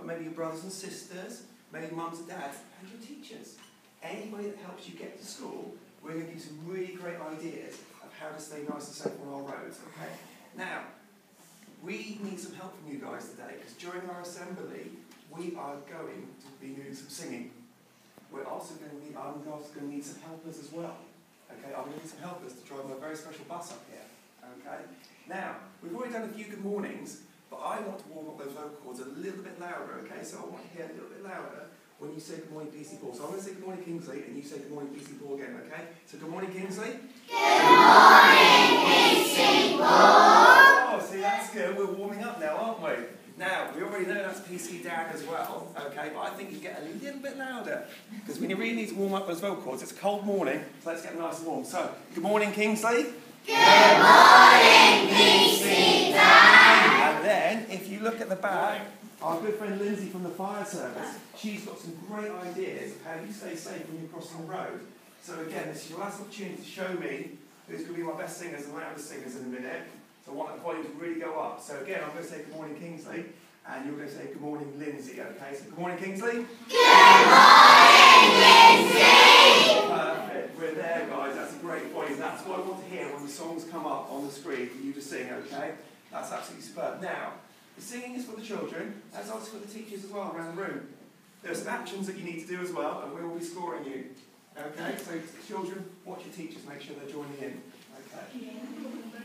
maybe your brothers and sisters, maybe mums and dads, and your teachers. Anybody that helps you get to school, we're going to give you some really great ideas of how to stay nice and safe on our roads, okay? Now, we need some help from you guys today, because during our assembly, we are going to be doing some singing. I'm also going to need some helpers as well. Okay, I'm going to need some helpers to drive my very special bus up here. Okay? Now, we've already done a few good mornings, but I want to warm up those vocal cords a little bit louder, okay? So I want to hear a little bit louder when you say good morning, PC Paul. So I'm going to say good morning, Kingsley, and you say good morning, PC Paul again, okay? So good morning, Kingsley. Good morning, PC Paul. Oh, see, that's good. We're warming up now, aren't we? Now, we already know that's PC Dad as well, okay, but I think you get a little bit louder, because we really need to warm up those vocal cords. It's a cold morning, so let's get nice and warm. So, good morning, Kingsley. Good morning, PC Dad. And then, if you look at the back, our good friend Lindsey from the fire service, she's got some great ideas of how you stay safe when you're crossing the road. So again, this is your last opportunity to show me who's going to be my best singers and loudest singers in a minute. So I want the volume to really go up. So again, I'm going to say good morning, Kingsley, and you're going to say good morning, Lindsey, okay? So good morning, Kingsley. Good morning, Lindsey. Perfect. We're there, guys. That's a great volume. That's what I want to hear when the songs come up on the screen for you to sing, okay? That's absolutely superb. Now, the singing is for the children, as also for the teachers as well around the room. There are some actions that you need to do as well, and we will be scoring you. Okay? So children, watch your teachers, make sure they're joining in. Okay.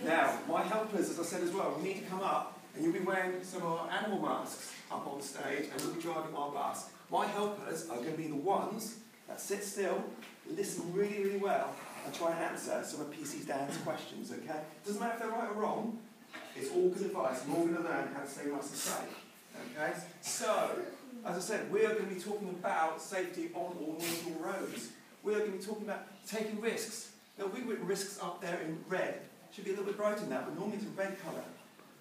Now, my helpers, as I said as well, we need to come up, and you'll be wearing some of our animal masks up on stage, and we'll be driving our bus. My helpers are going to be the ones that sit still, listen really, really well, and try and answer some of PC Dan's questions, okay? Doesn't matter if they're right or wrong, it's all good advice, and we're all going to learn how to stay nice and safe, okay? So, as I said, we are going to be talking about safety on all normal roads. We are going to be talking about taking risks. Now, we've written risks up there in red. Should be a little bit brighter than that, but normally it's a red colour.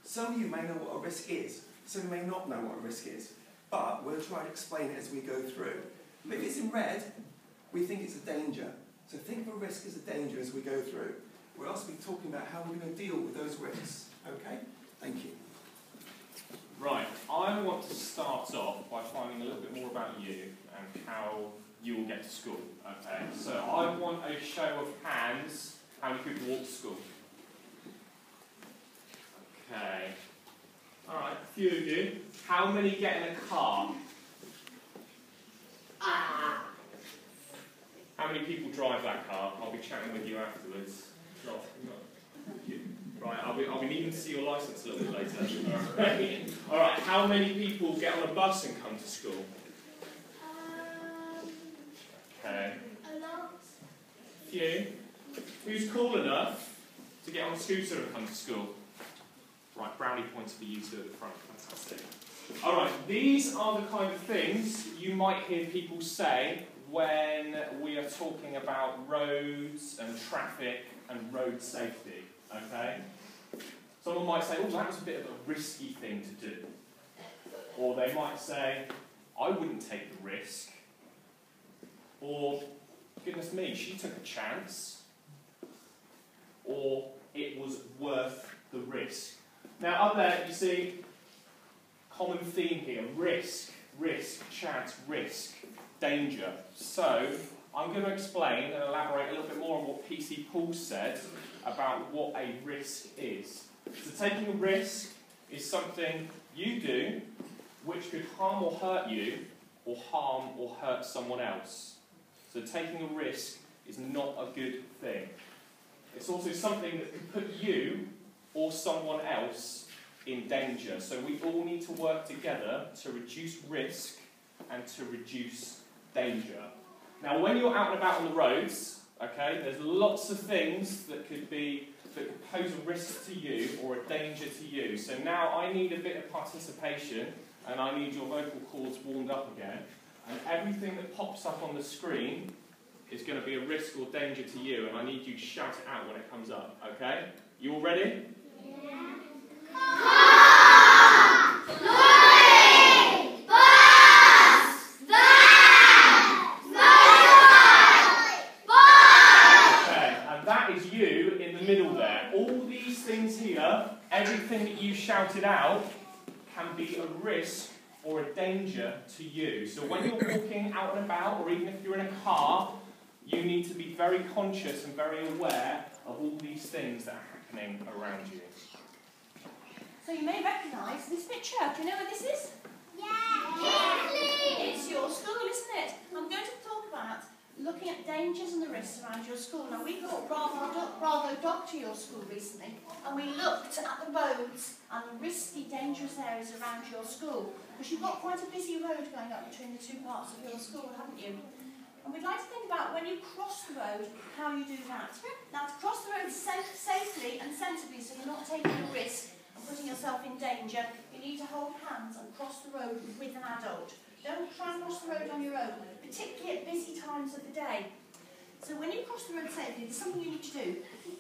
Some of you may know what a risk is. Some may not know what a risk is. But we'll try and explain it as we go through. But if it's in red, we think it's a danger. So think of a risk as a danger as we go through. We'll also be talking about how we're going to deal with those risks. Okay? Thank you. Right, I want to start off by finding a little bit more about you and how you will get to school. Okay, so I want a show of hands. How many people walk to school? Okay. Alright, a few of you. How many get in a car? How many people drive that car? I'll be chatting with you afterwards. Right, I'll be needing to see your licence a little bit later. Alright, how many people get on a bus and come to school? Okay. A lot. Few. Who's cool enough to get on a scooter and come to school? Right, brownie points for you two at the front. Fantastic. Alright, these are the kind of things you might hear people say when we are talking about roads and traffic and road safety. Okay? Someone might say, oh, that was a bit of a risky thing to do. Or they might say, I wouldn't take the risk. Or, goodness me, she took a chance. Or, it was worth the risk. Now, up there, you see, common theme here, risk, chance, risk, danger. So, I'm going to explain and elaborate a little bit more on what PC Paul said about what a risk is. So taking a risk is something you do which could harm or hurt you, or harm or hurt someone else. So taking a risk is not a good thing. It's also something that could put you or someone else in danger. So we all need to work together to reduce risk and to reduce danger. Now, when you're out and about on the roads, okay, there's lots of things that could pose a risk to you or a danger to you. So now I need a bit of participation, and I need your vocal cords warmed up again. And everything that pops up on the screen is going to be a risk or danger to you, and I need you to shout it out when it comes up. Okay? You all ready? Yeah. Car! Lorry! Bus! Van! Motorbike! Bike! Okay, and that is you in the middle there. All these things here, everything that you shouted out, can be a risk or a danger to you. So when you're walking out and about, or even if you're in a car, you need to be very conscious and very aware of all these things that are happening around you. So you may recognise this picture. Do you know what this is? Kingsley! It's your school, isn't it? I'm going to talk about looking at dangers and the risks around your school. Now, we brought Bravo Dog to your school recently, and we looked at the roads and the risky, dangerous areas around your school. Because you've got quite a busy road going up between the two parts of your school, haven't you? And we'd like to think about when you cross the road, how you do that. Now, to cross the road safely and sensibly, so you're not taking a risk and putting yourself in danger, you need to hold hands and cross the road with an adult. Don't try and cross the road on your own, particularly at busy times of the day. So when you cross the road safely, there's something you need to do.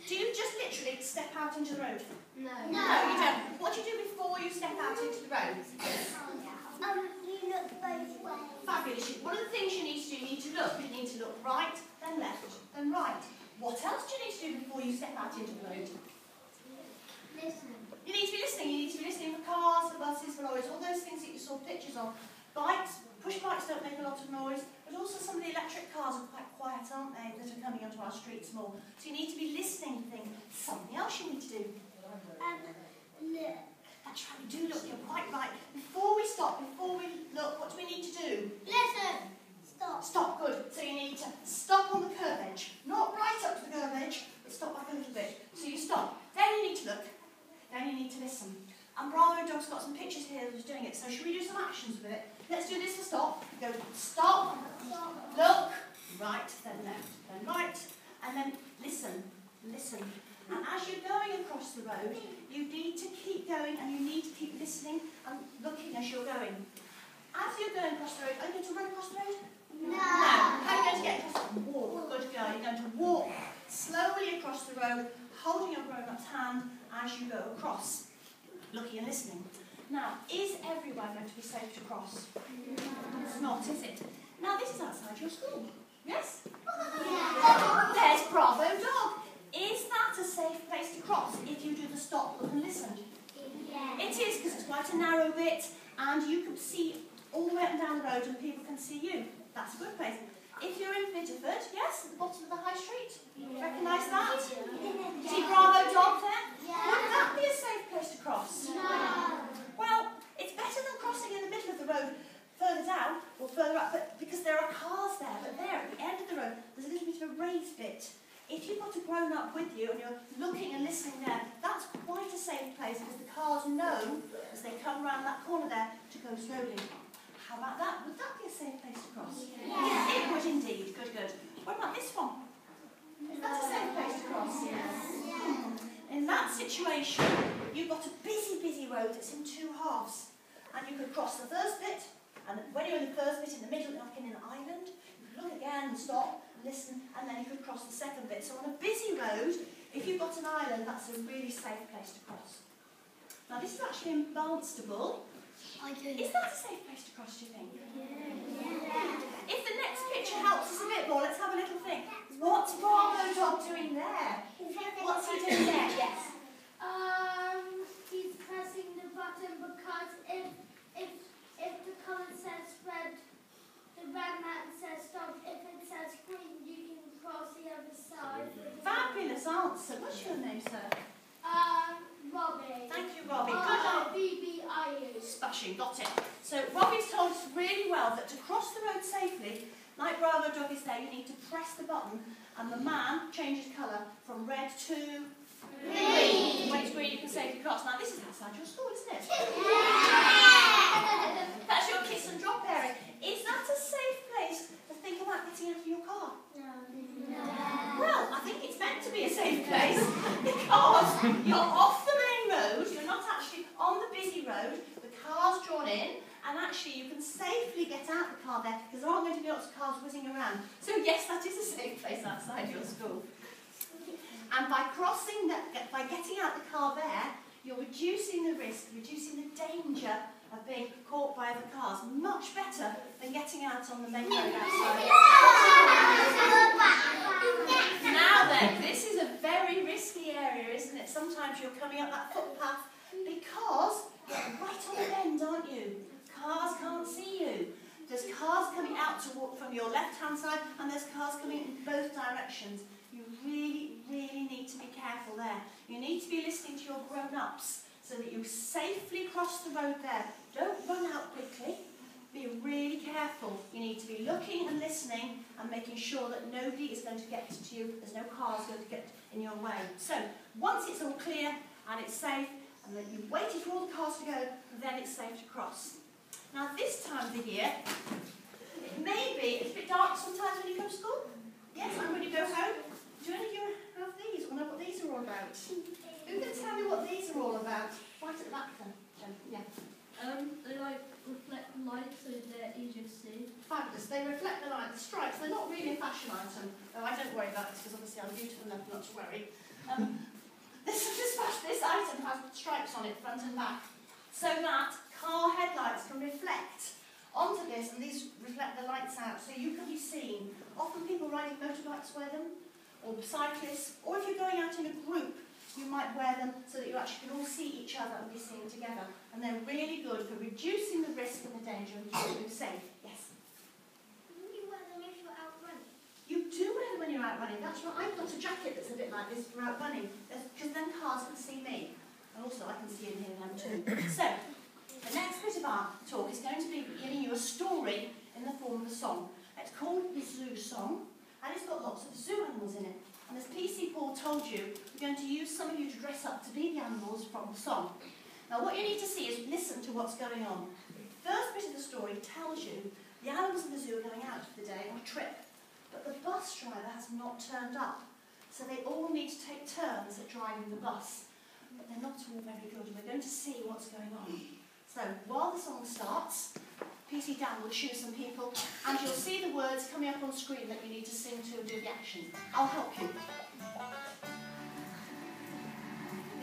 Do you just literally step out into the road? No. No, you don't. What do you do before you step out into the road? You look both ways. Fabulous. One of the things you need to do, you need to look. You need to look right, then left, then right. What else do you need to do before you step out into the road? Listen. You need to be listening. You need to be listening for cars, for buses, for lorries, all those things that you saw pictures of. Bikes, push bikes don't make a lot of noise, but also some of the electric cars are quite quiet, aren't they, that are coming onto our streets more. So you need to be listening to things. Something else you need to do. Look. That's right, we do look, you're quite right. Before we stop, before we look, what do we need to do? Listen. Stop. Stop, good. So you need to stop on the curb edge. Not right up to the curb edge, but stop back a little bit. So you stop. Then you need to look. Then you need to listen. And Bravo Dog's got some pictures here of us doing it. So should we do some actions with it? Let's do this for stop. Go stop, look, right, then left, then right, and then listen, listen. And as you're going across the road, you need to keep going and you need to keep listening and looking as you're going. As you're going across the road, are you going to run across the road? No. How are you going to get across the road? Walk. Good girl. You're going to walk slowly across the road, holding your grown-up's hand as you go across, looking and listening. Now, is everyone going to be safe to cross? It's not, is it? Now, this is outside your school. Yes? Yeah. There's Bravo Dog. Is that a safe place to cross if you do the stop, look and listen? Yeah. It is, because it's quite a narrow bit and you can see all the way up and down the road and people can see you. That's a good place. If you're in Bideford, yes, at the bottom of the high street, recognise that? See Bravo Dog there? Yeah. Would that be a safe place to cross? No. Well, it's better than crossing in the middle of the road further down or further up, but because there are cars there, but there at the end of the road, there's a little bit of a raised bit. If you've got a grown-up with you and you're looking and listening there, that's quite a safe place because the cars know, as they come round that corner there, to go slowly. How about that? Would that be a safe place to cross? Yes. It would indeed. Good, good. What about this one? Is that a safe place to cross? Yes. In that situation, you've got a busy, busy road that's in two halves. And you could cross the first bit, and when you're in the first bit, in the middle, like in an island, you could look again and stop, listen, and then you could cross the second bit. So on a busy road, if you've got an island, that's a really safe place to cross. Now this is actually in Barnstable. Is that a safe place to cross, do you think? Yeah. If the next picture helps us a bit more, let's have a little think. What's Bravo Dog doing there? What's he doing there? Yes. He's pressing the button because if the colour says red, the red man says stop. If it says green, you can cross the other side. Fabulous answer. What's your name, sir? Robbie. Thank you, Robbie. Good. R-O-B-B-I-U. Smashing, got it. So Robbie's told us really well that to cross the road safely, like Bravo Dog is there, you need to press the button and the man changes colour from red to green. When it's green, you can safely cross. Now this is outside your school, isn't it? That's your kiss and drop area. Is that a safe place to think about getting out of your car? Well, I think it's meant to be a safe place because you're off the main road, you're not actually on the busy road, the car's drawn in, and actually you can safely get out the car there because there aren't going to be lots of cars whizzing around. So yes, that is a safe place outside your school. And by crossing that, by getting out the car there, you're reducing the risk, reducing the danger of being caught by other cars. Much better than getting out on the main road outside. Now then, this is a very risky area, isn't it? Sometimes you're coming up that footpath because you're right on the bend, aren't you? cars can't see you. There's cars coming out to walk from your left-hand side, and there's cars coming in both directions. You really, really need to be careful there. You need to be listening to your grown-ups so that you safely cross the road there. Don't run out quickly. Be really careful. You need to be looking and listening and making sure that nobody is going to get to you. There's no cars going to get in your way. So, once it's all clear and it's safe, and that you've waited for all the cars to go, then it's safe to cross. Now, this time of the year, it may be it's a bit dark sometimes when you come to school. Yes, I'm going to go home. Do any of you have these or know what these are all about? Who can tell me what these are all about? Right at the back then. Yeah. They like reflect light so they're easier to see. Fabulous. They reflect the light. The stripes, they're not really a fashion item. Oh, I don't worry about this because obviously I'm beautiful enough not to worry. This item has stripes on it, front and back, so that car headlights can reflect onto this, and these reflect the lights out so you can be seen. Often people riding motorbikes wear them, or cyclists, or if you're going out in a group, you might wear them so that you actually can all see each other and be seen together. And they're really good for reducing the risk and the danger and keeping you safe. Yes? You wear them if you're out running. You do wear them when you're out running. That's right. I've got a jacket that's a bit like this for out running, because then cars can see me. And also I can see in here them too. So, the next bit of our talk is going to be giving you a story in the form of a song. It's called the Zoo Song, and it's got lots of zoo animals in it. And as PC Paul told you, we're going to use some of you to dress up to be the animals from the song. Now what you need to see is listen to what's going on. The first bit of the story tells you the animals in the zoo are going out for the day on a trip, but the bus driver has not turned up. So they all need to take turns at driving the bus. But they're not all very good, and we're going to see what's going on. So while the song starts, PC Dan will choose some people, and you'll see the words coming up on screen that you need to sing to and do the action. I'll help you.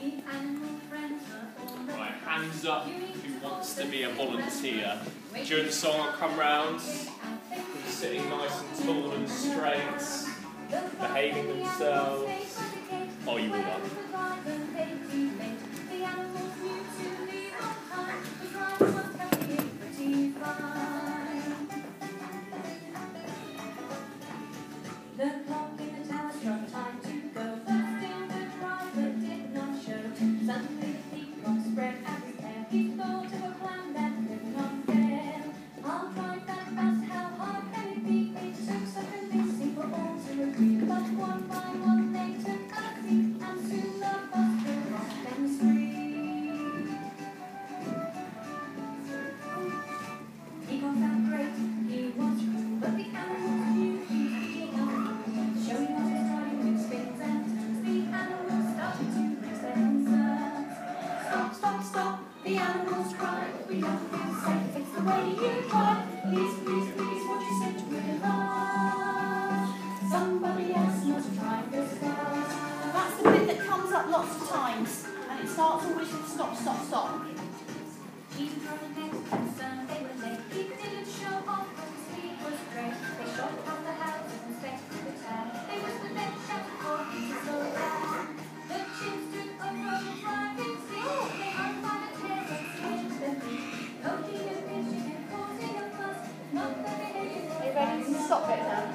The animal friends are all Right, hands up who wants to be a volunteer. During the song I'll come round, sitting nice and tall and straight, behaving themselves. Oh, you will love. The clock in the tower struck time to go, but still the driver did not show. Suddenly the peacock spread everywhere. He thought of a plan that could not fail. I'll drive that bus, how hard can it be? It took so convincing for all to agree. But one by one they took a seat, and soon the bus drove off down the street. Peacock felt great, he was true, but the animals knew he had enough. Showing off his riding with spins and turns, the animals started to raise their concerns. Stop, stop, stop, the animals cried. We don't feel safe, it's the way you drive. Please, please, please, won't you sit with us? Somebody else must drive this bus. That's the bit that comes up lots of times, and it starts always with stop, stop, stop. Even from the next concern, they were late. He didn't show off, but the speed was great. They shot past the houses and sped to the town. They whispered their shout for him to slow down. The chimps took a road driving seat. They hung by the tail and switched their feet. Poking and pinching and causing a fuss. Not the behavior. Are you ready to stop it now?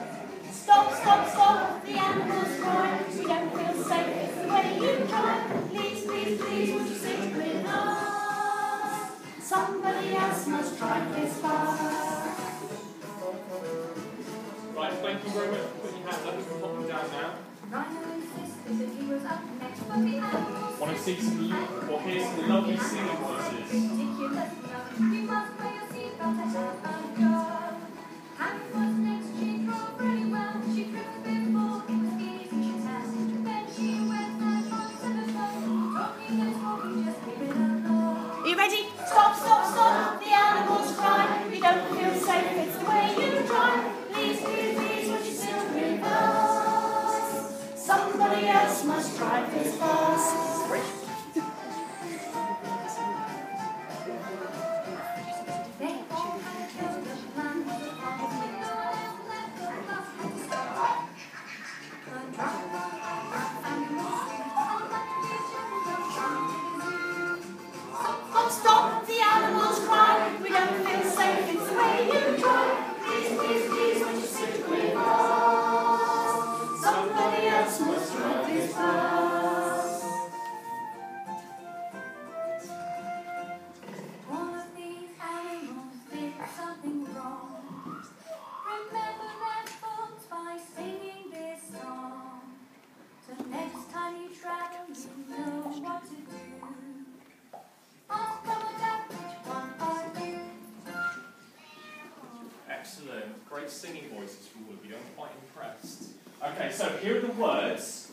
Stop, stop, stop, the animals cry. We don't feel safe, it's the way you drive. Please, please, please, won't you sit with us? Somebody else must drive this bus. Right, thank you very much for putting your hands up. You can pop them down now. Rhino insisted that he was up next, but the animals Want to see some, or hear some lovely singing voices? ridiculous enough. You must wear your seatbelt and have a go. Harry was next, she drove really well. She tripped before, it was easy to test. Then she went and onto the phone, talking and talking, just leave it alone. Are you ready? Stop, stop, stop, the animals cry. We don't feel safe, it's the way you drive. Please, please, please, won't you sit with us? Somebody else must drive this bus. They all had Excellent. Great singing voices from all of you. I'm quite impressed. Okay, so here are the words.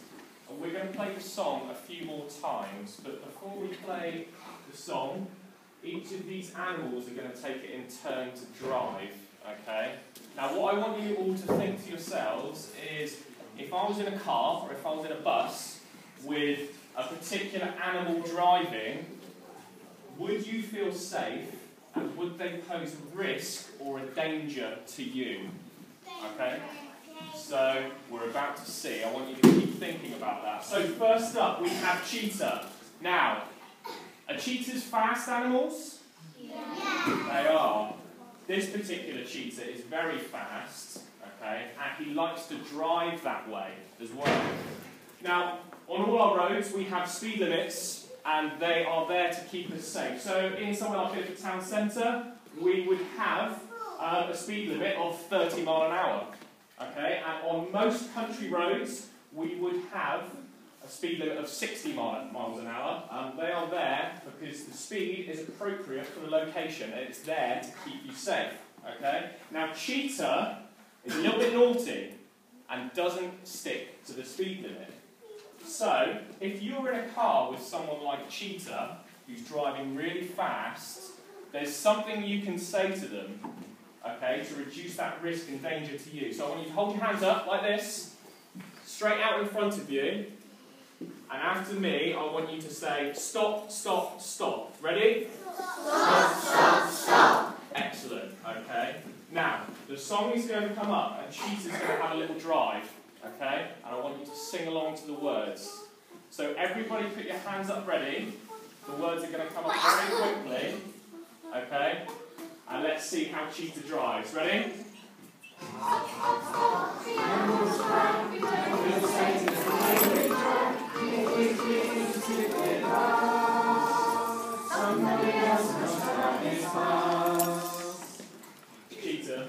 And we're going to play the song a few more times. But before we play the song, each of these animals are going to take it in turn to drive. Okay? Now what I want you all to think to yourselves is, if I was in a car or if I was in a bus with a particular animal driving, would you feel safe and would they pose a risk or a danger to you? Okay? So we're about to see. I want you to keep thinking about that. So first up we have cheetah. Now, are cheetahs fast animals? Yeah. They are. This particular cheetah is very fast, okay, and he likes to drive that way as well. Now, on all our roads we have speed limits, and they are there to keep us safe. So in somewhere like Bideford town centre, we would have a speed limit of 30 mile an hour, okay, and on most country roads we would have a speed limit of 60 miles an hour. They are there because the speed is appropriate for the location and it's there to keep you safe. Okay? Now cheetah is a little bit naughty and doesn't stick to the speed limit. So if you're in a car with someone like cheetah who's driving really fast, there's something you can say to them, okay, to reduce that risk and danger to you. So I want you to hold your hands up like this, straight out in front of you. And after me, I want you to say, stop, stop, stop. Ready? Stop, stop, stop. Excellent, okay. Now, the song is going to come up and cheetah's going to have a little drive, okay? And I want you to sing along to the words. So everybody put your hands up ready. The words are going to come up very quickly, okay? And let's see how cheetah drives. Ready? Cheetah,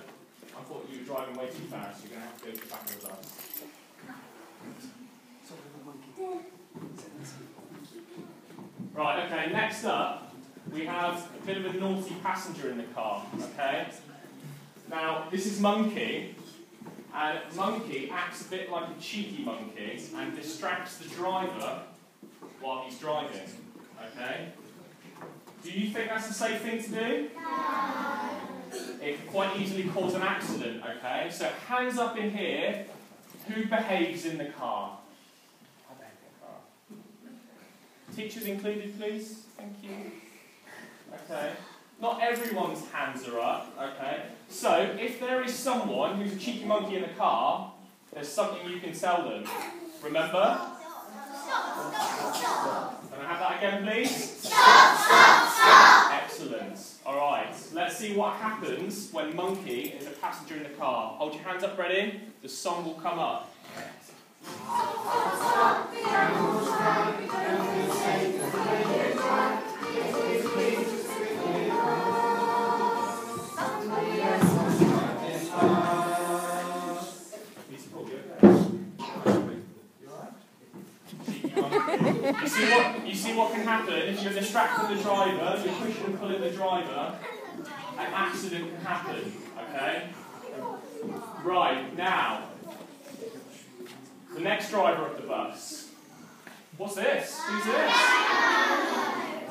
I thought you were driving way too fast. You're going to have to go to the back of the bus. Right, okay, next up, we have a bit of a naughty passenger in the car, okay? Now, this is Monkey, and Monkey acts a bit like a cheeky monkey and distracts the driver while he's driving, okay? Do you think that's a safe thing to do? No. It can quite easily cause an accident, okay? So hands up in here, who behaves in the car? I behave in the car. Teachers included, please. Thank you. Okay. Not everyone's hands are up, okay? So, if there is someone who's a cheeky monkey in the car, there's something you can tell them. Remember? Stop, stop, stop. Can I have that again, please? Stop, stop, stop. Excellent. Alright, let's see what happens when Monkey is a passenger in the car. Hold your hands up ready. The song will come up. Stop, stop, the animals drive, we don't feel safe, the way they drive, it's please. You see what can happen if you're distracting the driver, you're pushing and pulling the driver, an accident can happen, okay? Right, now, the next driver of the bus. What's this? Who's this?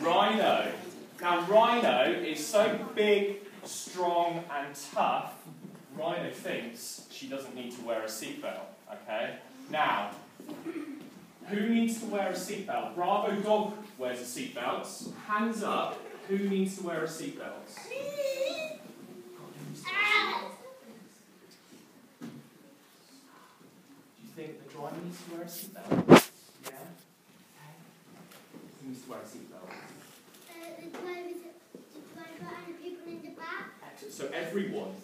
Rhino. Now, Rhino is so big, strong and tough, Rhino thinks she doesn't need to wear a seatbelt, okay? Now, who needs to wear a seatbelt? Bravo Dog wears a seatbelt. Hands up, who needs to wear a seatbelt? Do you think the driver needs to wear a seatbelt? Yeah? Who needs to wear a seatbelt? The driver and the people in the back. So everyone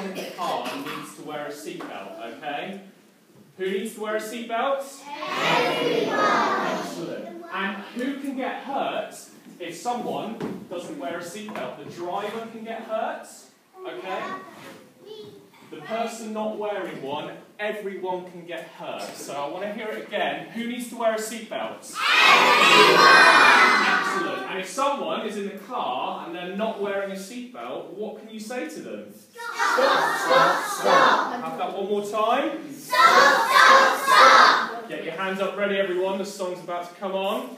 in the car needs to wear a seatbelt, okay? Who needs to wear a seatbelt? Everyone! Excellent. And who can get hurt if someone doesn't wear a seatbelt? The driver can get hurt, okay? The person not wearing one, everyone can get hurt. So I want to hear it again. Who needs to wear a seatbelt? Excellent. And if someone is in the car and they're not wearing a seatbelt, what can you say to them? Stop. Have that one more time. Stop. Get your hands up ready, everyone. The song's about to come on.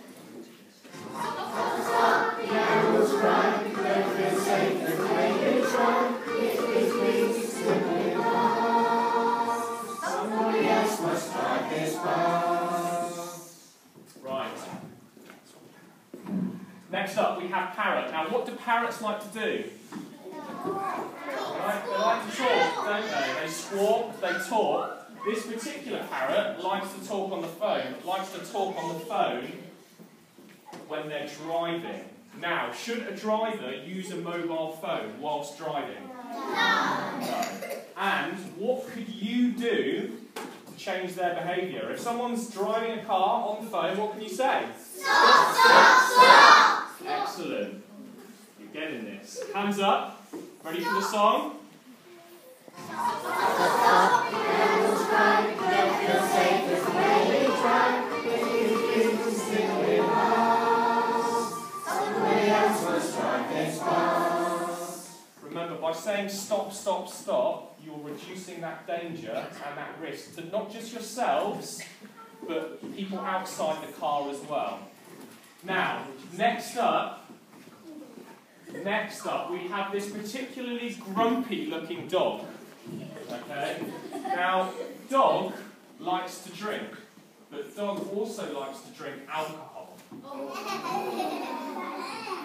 Stop. The animals cry. You don't feel safe. The way you try. Please, simply pass. Somebody else must drive this bus. Right. Next up, we have parrot. Now, what do parrots like to do? Right, they like to talk, don't they? They squawk, they talk. This particular parrot likes to talk on the phone. When they're driving. Now, should a driver use a mobile phone whilst driving? No. And what could you do to change their behaviour? If someone's driving a car on the phone, what can you say? Stop. Excellent. You're getting this. Hands up. Ready for the song? Stop. The animals cry. You don't feel safe. It's the way you try. Please, simply pass. Somebody else must drive this bus. Remember, by saying stop, stop, stop, you're reducing that danger and that risk to not just yourselves, but people outside the car as well. Now, next up, we have this particularly grumpy looking dog. Okay? Now, dog likes to drink, but dog also likes to drink alcohol.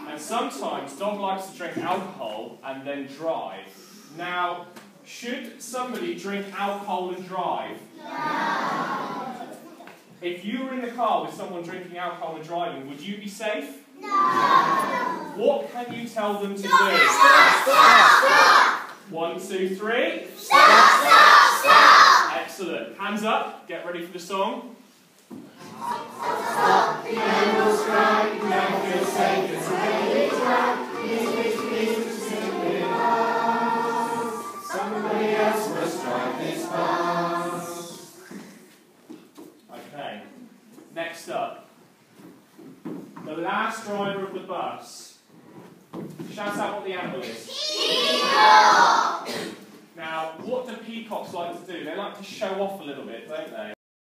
And sometimes dog likes to drink alcohol and then drive. Now, should somebody drink alcohol and drive? No. If you were in the car with someone drinking alcohol and driving, would you be safe? No. What can you tell them to do? Stop. 1, 2, 3. Stop. Excellent. Hands up. Get ready for the song. Stop. The animals cry. You don't feel safe. It's the way you try. Please, simply pass. Somebody else must drive this bus. Okay. Next up. The last driver of the bus. Shout out what the animal is. Peacock! Now, what do peacocks like to do? They like to show off a little bit, don't they?